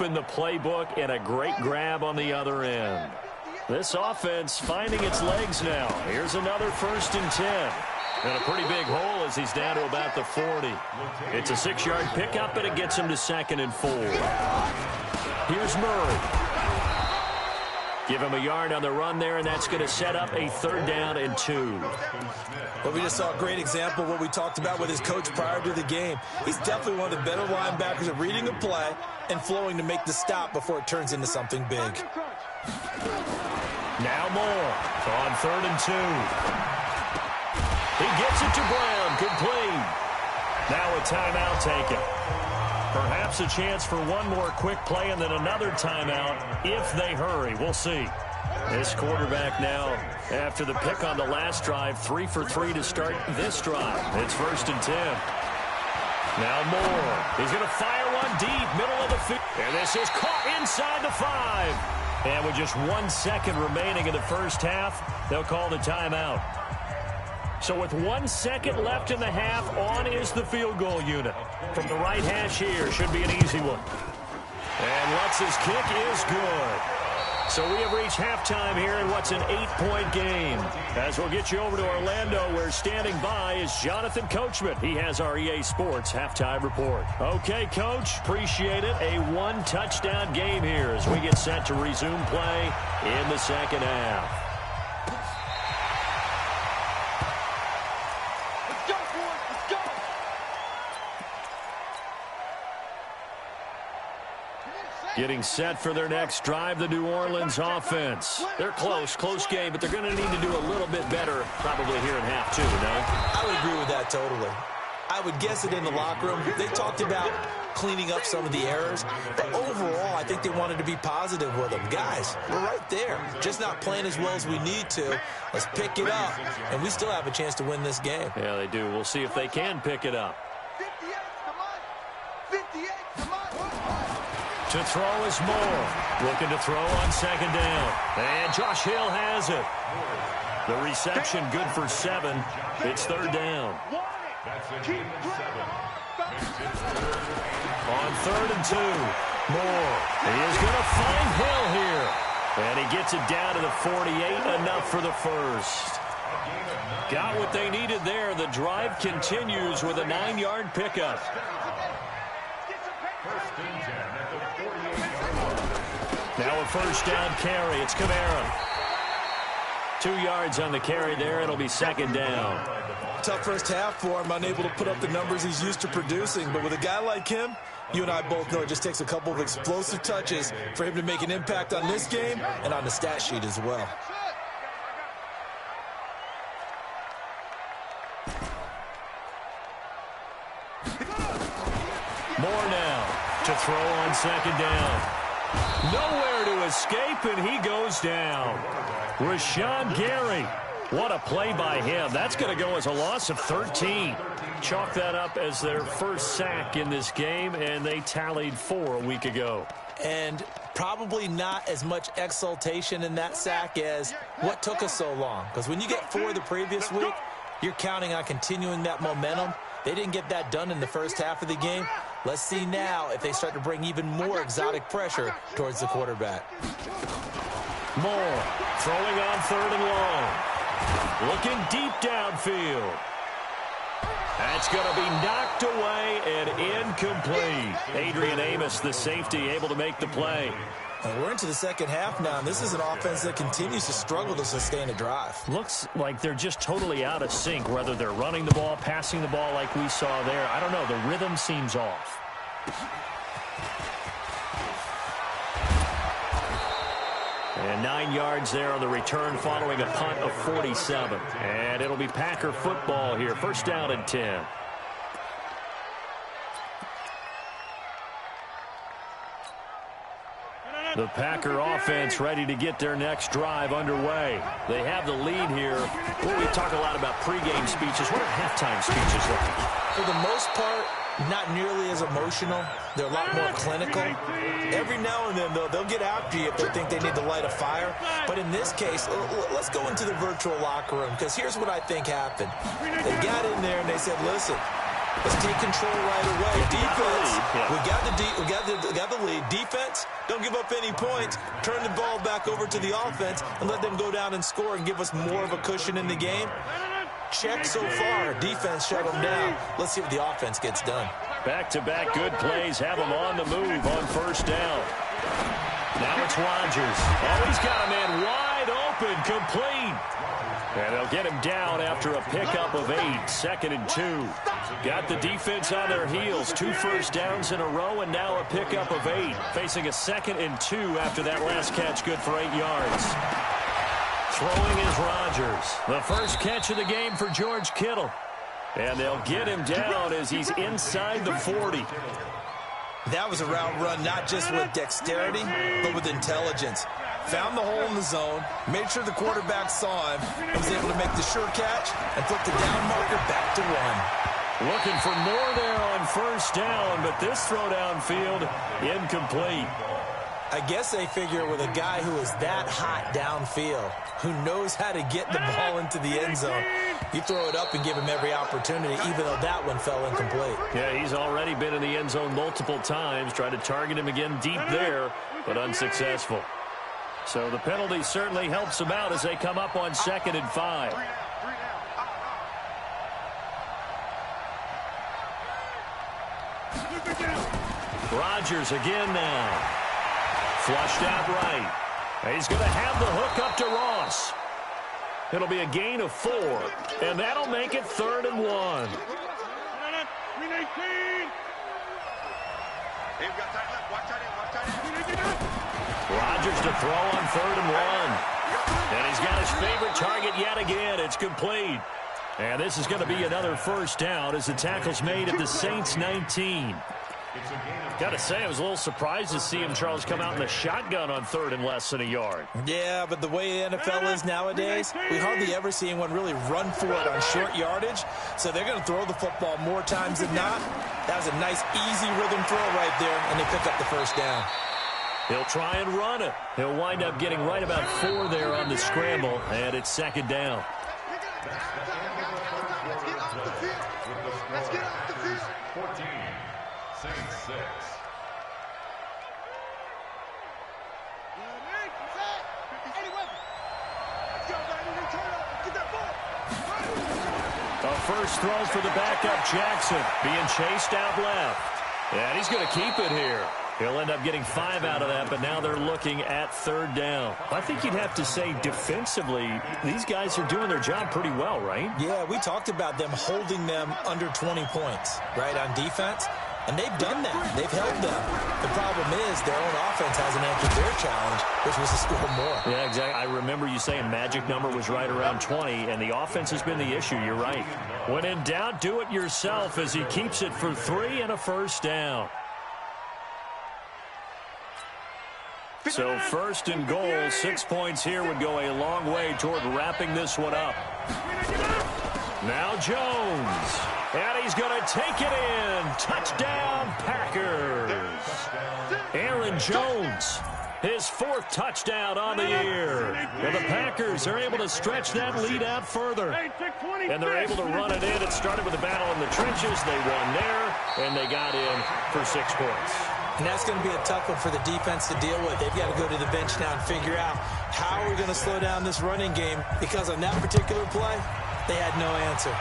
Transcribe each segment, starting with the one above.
open the playbook and a great grab on the other end. This offense finding its legs now. Here's another 1st and 10. And a pretty big hole as he's down to about the 40. It's a 6-yard pickup, and it gets him to 2nd and 4. Here's Murray. Give him a yard on the run there, and that's going to set up a 3rd down and 2. Well, we just saw a great example of what we talked about with his coach prior to the game. He's definitely one of the better linebackers at reading a play and flowing to make the stop before it turns into something big. Now Moore on 3rd and 2. He gets it to Brown, complete. Now a timeout taken. Perhaps a chance for one more quick play and then another timeout if they hurry. We'll see. This quarterback now, after the pick on the last drive, 3 for 3 to start this drive. It's 1st and 10. Now Moore. He's going to fire one deep, middle of the field. And this is caught inside the 5. And with just 1 second remaining in the first half, they'll call the timeout. So with 1 second left in the half, on is the field goal unit. From the right hash here, should be an easy one. And Lutz's kick is good. So we have reached halftime here in what's an 8-point game. As we'll get you over to Orlando, where standing by is Jonathan Coachman. He has our EA Sports halftime report. Okay, Coach, appreciate it. A 1-touchdown game here as we get set to resume play in the second half. Getting set for their next drive, the New Orleans offense. They're close game, but they're going to need to do a little bit better probably here in half 2, no? I would agree with that totally. I would guess it in the locker room. They talked about cleaning up some of the errors, but overall, I think they wanted to be positive with them. Guys, we're right there. Just not playing as well as we need to. Let's pick it up, and we still have a chance to win this game. Yeah, they do. We'll see if they can pick it up. To throw is Moore. Looking to throw on 2nd down. And Josh Hill has it. The reception good for 7. It's 3rd down. On 3rd and 2. Moore. He is going to find Hill here. And he gets it down to the 48. Enough for the first. Got what they needed there. The drive continues with a 9-yard pickup. Now a 1st down carry. It's Kamara. 2 yards on the carry there. It'll be 2nd down. Tough first half for him. Unable to put up the numbers he's used to producing. But with a guy like him, you and I both know it just takes a couple of explosive touches for him to make an impact on this game and on the stat sheet as well. More now to throw on 2nd down. Nowhere to escape, and he goes down. Rashawn Gary. What a play by him. That's going to go as a loss of 13. Chalk that up as their first sack in this game, and they tallied 4 a week ago. And probably not as much exultation in that sack as what took us so long. Because when you get 4 the previous week, you're counting on continuing that momentum. They didn't get that done in the first half of the game. Let's see now if they start to bring even more exotic pressure towards the quarterback. Moore throwing on 3rd and long. Looking deep downfield. That's going to be knocked away and incomplete. Adrian Amos, the safety, able to make the play. And we're into the second half now, and this is an offense that continues to struggle to sustain a drive. Looks like they're just totally out of sync, whether they're running the ball, passing the ball like we saw there. I don't know. The rhythm seems off. And 9 yards there on the return following a punt of 47. And it'll be Packer football here. 1st down and 10. The Packer offense ready to get their next drive underway. They have the lead here. Well, we talk a lot about pregame speeches. What are halftime speeches like? For the most part, not nearly as emotional. They're a lot more clinical. Every now and then, though, they'll get after you if they think they need to light a fire. But in this case, let's go into the virtual locker room, because here's what I think happened. They got in there and they said, listen, Let's take control right away. Defense, Yeah. we got the lead. Defense, don't give up any points. Turn the ball back over to the offense and let them go down and score and give us more of a cushion in the game. Check so far. Defense shut them down. Let's see what the offense gets done. Back-to-back good plays have them on the move on first down. Now it's Rodgers. Oh, he's got a man wide open, complete. And they'll get him down after a pickup of 8, 2nd and 2. Got the defense on their heels, 2 first downs in a row, and now a pickup of 8. Facing a 2nd and 2 after that last catch, good for 8 yards. Throwing is Rodgers. The first catch of the game for George Kittle. And they'll get him down as he's inside the 40. That was a route run, not just with dexterity, but with intelligence. Found the hole in the zone, made sure the quarterback saw him, and was able to make the sure catch and flip the down marker back to 1. Looking for more there on first down, but this throw downfield incomplete. I guess they figure with a guy who is that hot downfield, who knows how to get the ball into the end zone, you throw it up and give him every opportunity, even though that one fell incomplete. Yeah, he's already been in the end zone multiple times, tried to target him again deep there, but unsuccessful. So the penalty certainly helps them out as they come up on 2nd and 5. Rodgers again now. Flushed out right. He's going to have the hook up to Ross. It'll be a gain of 4, and that'll make it 3rd and 1. Rodgers to throw on 3rd and 1. And he's got his favorite target yet again. It's complete. And this is going to be another first down as the tackle's made at the Saints 19. Got to say, I was a little surprised to see him, Charles, come out in the shotgun on 3rd and less than a yard. Yeah, but the way the NFL is nowadays, we hardly ever see anyone really run for it on short yardage. So they're going to throw the football more times than not. That was a nice, easy rhythm throw right there, and they pick up the first down. He'll try and run it. He'll wind up getting right about 4 there on the scramble, and it's 2nd down. Let's get off the field. 14, Saints 6. A first throw for the backup Jackson, being chased out left. And he's going to keep it here. He'll end up getting 5 out of that, but now they're looking at 3rd down. I think you'd have to say defensively, these guys are doing their job pretty well, right? Yeah, we talked about them holding them under 20 points, right, on defense. And they've done that. They've held them. The problem is their own offense hasn't answered their challenge, which was to score more. Yeah, exactly. I remember you saying magic number was right around 20, and the offense has been the issue. You're right. When in doubt, do it yourself as he keeps it for 3 and a first down. So 1st and goal, 6 points here would go a long way toward wrapping this one up. Now Jones. And he's going to take it in. Touchdown, Packers. Aaron Jones, his 4th touchdown on the year. Well, the Packers are able to stretch that lead out further. And they're able to run it in. It started with a battle in the trenches. They won there, and they got in for 6 points. And that's going to be a tough one for the defense to deal with. They've got to go to the bench now and figure out how we're going to slow down this running game, because on that particular play, they had no answer.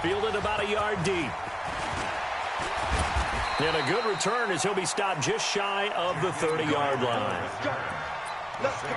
Fielded about a yard deep. And a good return as he'll be stopped just shy of the 30-yard line. Let's go.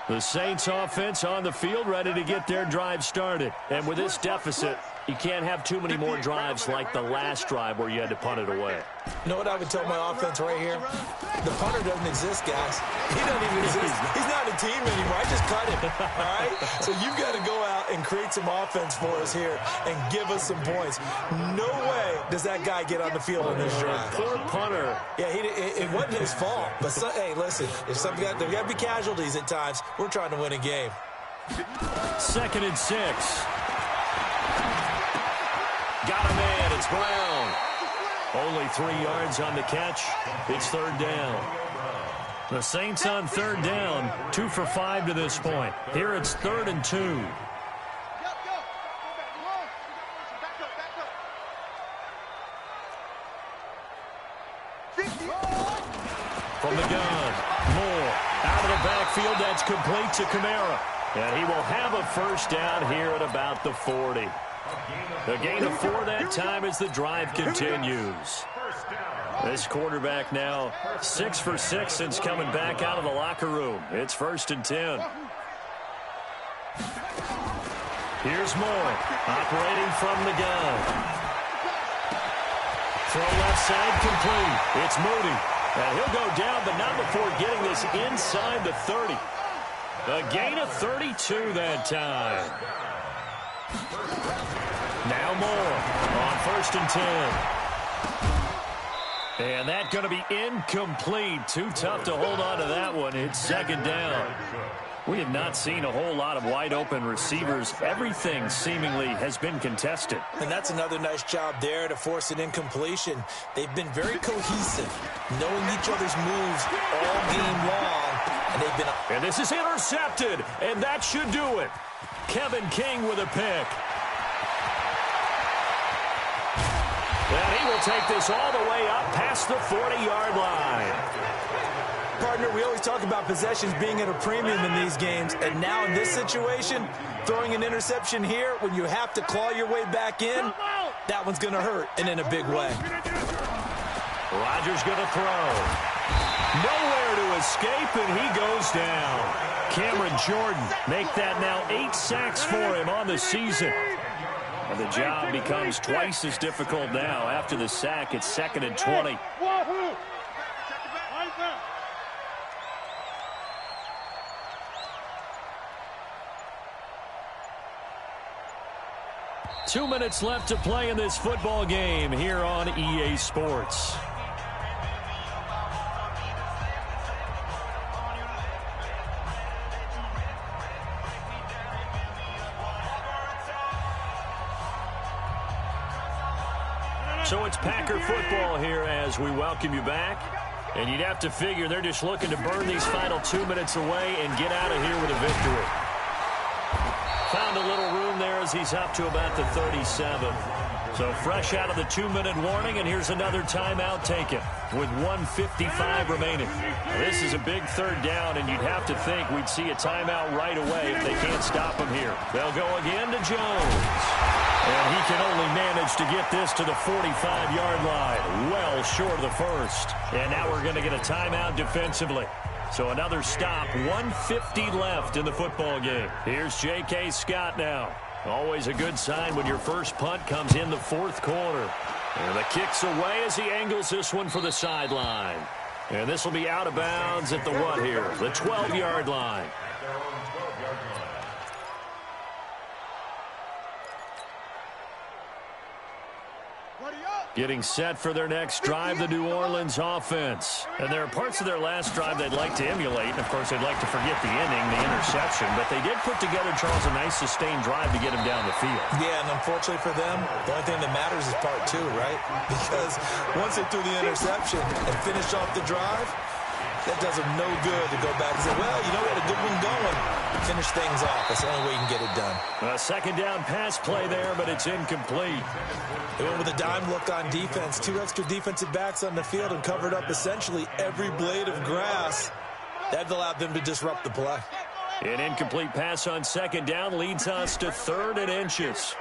The Saints offense on the field, ready to get their drive started. And with this deficit, you can't have too many more drives like the last drive where you had to punt it away. You know what I would tell my offense right here? The punter doesn't exist, guys. He doesn't even exist. He's not a team anymore. I just cut him, all right? So you've got to go out and create some offense for us here and give us some points. No way does that guy get on the field on this drive. Poor punter. Yeah, it wasn't his fault. But, hey, listen, if there got to be casualties at times, we're trying to win a game. 2nd and 6. Got a man. It's Brown. Only 3 yards on the catch. It's 3rd down. The Saints on third down, 2 for 5 to this point. Here it's 3rd and 2. From the gun, Moore out of the backfield. That's complete to Kamara. And he will have a first down here at about the 40. A gain of 4 that time as the drive continues. This quarterback now 6 for 6 since coming back out of the locker room. It's 1st and 10. Here's Moore operating from the gun. Throw left side complete. It's Moody. And he'll go down, but not before getting this inside the 30. A gain of 32 that time. Now Moore on 1st and 10. And that's going to be incomplete. Too tough to hold on to that one. It's 2nd down. We have not seen a whole lot of wide-open receivers. Everything seemingly has been contested. And that's another nice job there to force an incompletion. They've been very cohesive, knowing each other's moves all game long. And they've been... And this is intercepted, and that should do it. Kevin King with a pick. And he will take this all the way up past the 40-yard line. Partner, we always talk about possessions being at a premium in these games, and now in this situation, throwing an interception here when you have to claw your way back in, that one's going to hurt, and in a big way. Rodgers going to throw. Nowhere to escape, and he goes down. Cameron Jordan make that now 8 sacks for him on the season. And the job becomes twice as difficult now. After the sack, it's 2nd and 20. 2 minutes left to play in this football game here on EA Sports. So it's Packer football here as we welcome you back. And you'd have to figure they're just looking to burn these final 2 minutes away and get out of here with a victory. Found a little room there as he's up to about the 37. So fresh out of the 2-minute warning, and here's another timeout taken with 1:55 remaining. Now, this is a big 3rd down, and you'd have to think we'd see a timeout right away if they can't stop him here. They'll go again to Jones. And he can only manage to get this to the 45-yard line, well short of the first. And now we're going to get a timeout defensively. So another stop, 1:50 left in the football game. Here's J.K. Scott now. Always a good sign when your first punt comes in the 4th quarter. And the kick's away as he angles this one for the sideline. And this will be out of bounds at the what here? The 12-yard line. Getting set for their next drive, the New Orleans offense. And there are parts of their last drive they'd like to emulate. And, of course, they'd like to forget the inning, the interception. But they did put together, Charles, a nice sustained drive to get him down the field. Yeah, and unfortunately for them, the only thing that matters is part 2, right? Because once they threw the interception and finished off the drive, that does them no good to go back and say, well, you know, we had a good one going. Finish things off. That's the only way you can get it done. A 2nd down pass play there, but it's incomplete. They went with a dime look on defense. 2 extra defensive backs on the field and covered up essentially every blade of grass. That allowed them to disrupt the play. An incomplete pass on 2nd down leads us to 3rd and inches.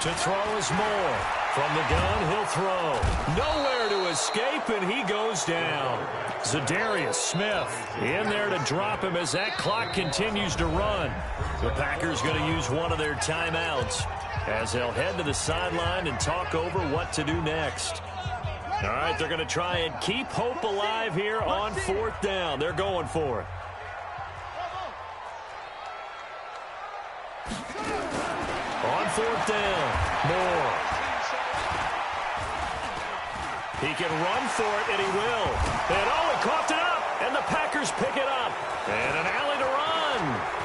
To throw is Moore. From the gun, he'll throw. Nowhere to escape, and he goes down. Zadarius Smith in there to drop him as that clock continues to run. The Packers going to use one of their timeouts as they'll head to the sideline and talk over what to do next. All right, they're going to try and keep hope alive here on 4th down. They're going for it. On 4th down, Moore. He can run for it, and he will. And, oh, he coughed it up, and the Packers pick it up. And an alley to run.